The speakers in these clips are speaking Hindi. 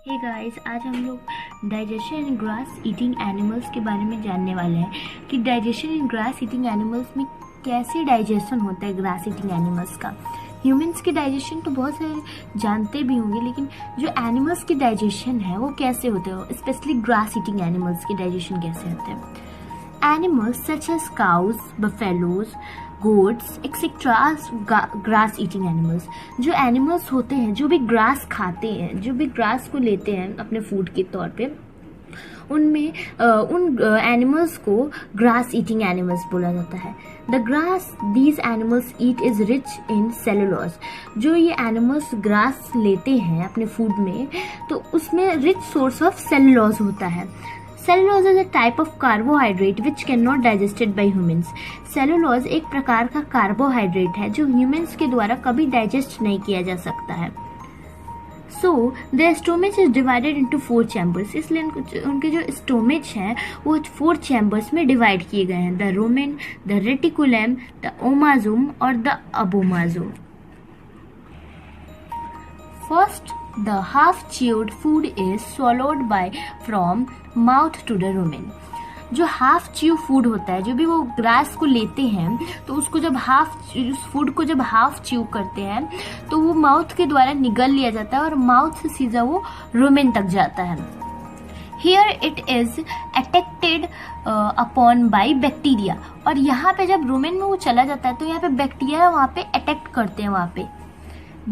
हे गाइस, आज हम लोग डाइजेशन इन ग्रास ईटिंग एनिमल्स के बारे में जानने वाले हैं कि डाइजेशन इन ग्रास ईटिंग एनिमल्स में कैसे डाइजेशन होता है ग्रास ईटिंग एनिमल्स का। ह्यूमंस की डाइजेशन तो बहुत सारे जानते भी होंगे, लेकिन जो एनिमल्स की डाइजेशन है वो कैसे होते हैं, स्पेशली ग्रास ईटिंग एनिमल्स की डाइजेशन कैसे होते हैं। Animals such as cows, buffaloes, goats, etc. grass eating animals. जो एनिमल्स होते हैं, जो भी ग्रास खाते हैं, जो भी ग्रास को लेते हैं अपने फूड के तौर पे, उनमें उन एनिमल्स को ग्रास ईटिंग एनिमल्स बोला जाता है। The grass these animals eat is rich in cellulose. जो ये एनिमल्स ग्रास लेते हैं अपने फूड में, तो उसमें रिच सोर्स ऑफ सेलुलोज होता है। Cellulose is a type of carbohydrate which can not digested by humans. Cellulose एक प्रकार का कार्बोहाइड्रेट है जो ह्यूमन्स के द्वारा कभी डाइजेस्ट नहीं किया जा सकता है। So the stomach is divided into 4 chambers. इसलिए उनके जो स्टोमेज हैं वो 4 चैम्बर्स में डिवाइड किए गए हैं, the rumen, the reticulum, the omasum और the abomasum. First, the half-chewed food is swallowed by from mouth to the rumen. जो हाफ च्यू फूड होता है, जो भी वो ग्रास को लेते हैं, तो उसको जब उस फूड को जब हाफ च्यू करते हैं तो वो माउथ के द्वारा निगल लिया जाता है और माउथ से सीधा वो रुमेन तक जाता है। Here it is attacked upon by bacteria। और यहाँ पे जब रुमेन में वो चला जाता है तो यहाँ पे बैक्टीरिया वहाँ पे अटैक करते हैं वहाँ पे।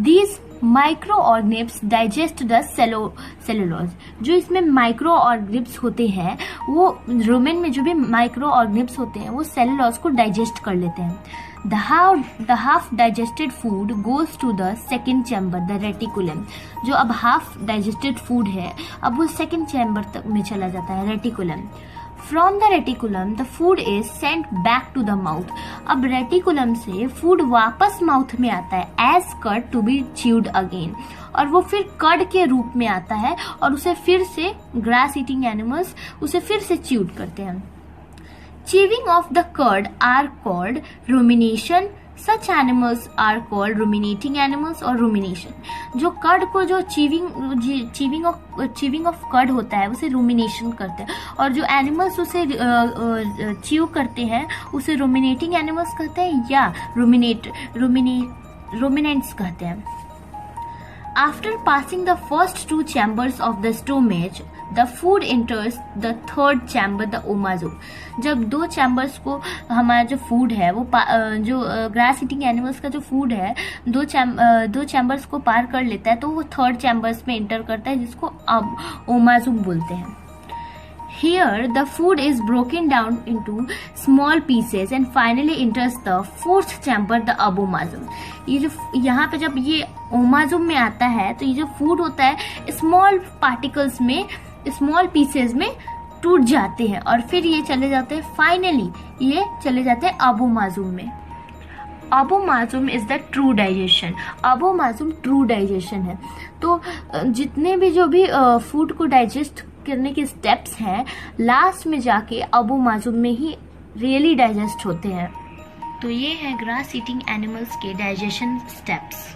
These micro organisms digest the cellulose. जो इसमें माइक्रो ऑर्गेनिम्स होते हैं, वो रुमेन में जो भी माइक्रो ऑर्गेनिम्स होते हैं वो सेलुलोज को डाइजेस्ट कर लेते हैं। The half digested food goes to the second chamber, the reticulum. जो अब हाफ डाइजेस्टेड फूड है, अब वो सेकेंड चैम्बर तक में चला जाता है, reticulum. From the reticulum, the food is sent back to the mouth। अब रेटिकुलम से फूड वापस माउथ में आता है as curd to be chewed again। और वो फिर कर्ड के रूप में आता है और उसे फिर से ग्रास ईटिंग एनिमल्स उसे फिर से च्यूड करते हैं। Chewing of the curd are called rumination। Such animals are called ruminating animals और rumination। जो कर्ड को जो चीविंग ऑफ कर्ड होता है उसे rumination करते हैं, और जो एनिमल्स उसे च्यू करते हैं उसे ruminating animals कहते हैं या ruminants कहते हैं। After passing the first 2 chambers of the stomach, the food enters the third chamber, the ओमाजुम। जब 2 चैम्बर्स को हमारा जो फूड है वो जो ग्रास ईटिंग एनिमल्स का जो फूड है 2 चैम्बर्स को पार कर लेता है तो वो 3rd चैम्बर्स में एंटर करता है, जिसको ओमाजुम बोलते हैं। Here the food is broken down into small pieces and finally enters the 4th chamber, the abomasum। ये जो यहाँ पे जब ये ओमाजुम में आता है तो ये जो फूड होता है स्मॉल पार्टिकल्स में, स्मॉल पीसेस में टूट जाते हैं और फिर ये चले जाते हैं, फाइनली ये चले जाते हैं अबोमाजुम में। Abomasum is the true digestion. Abomasum true digestion है। तो जितने भी जो भी फूड को डाइजेस्ट करने के स्टेप्स हैं, लास्ट में जाके अबोमाजुम में ही रियली डाइजेस्ट होते हैं। तो ये है ग्रास ईटिंग एनिमल्स के डाइजेशन स्टेप्स।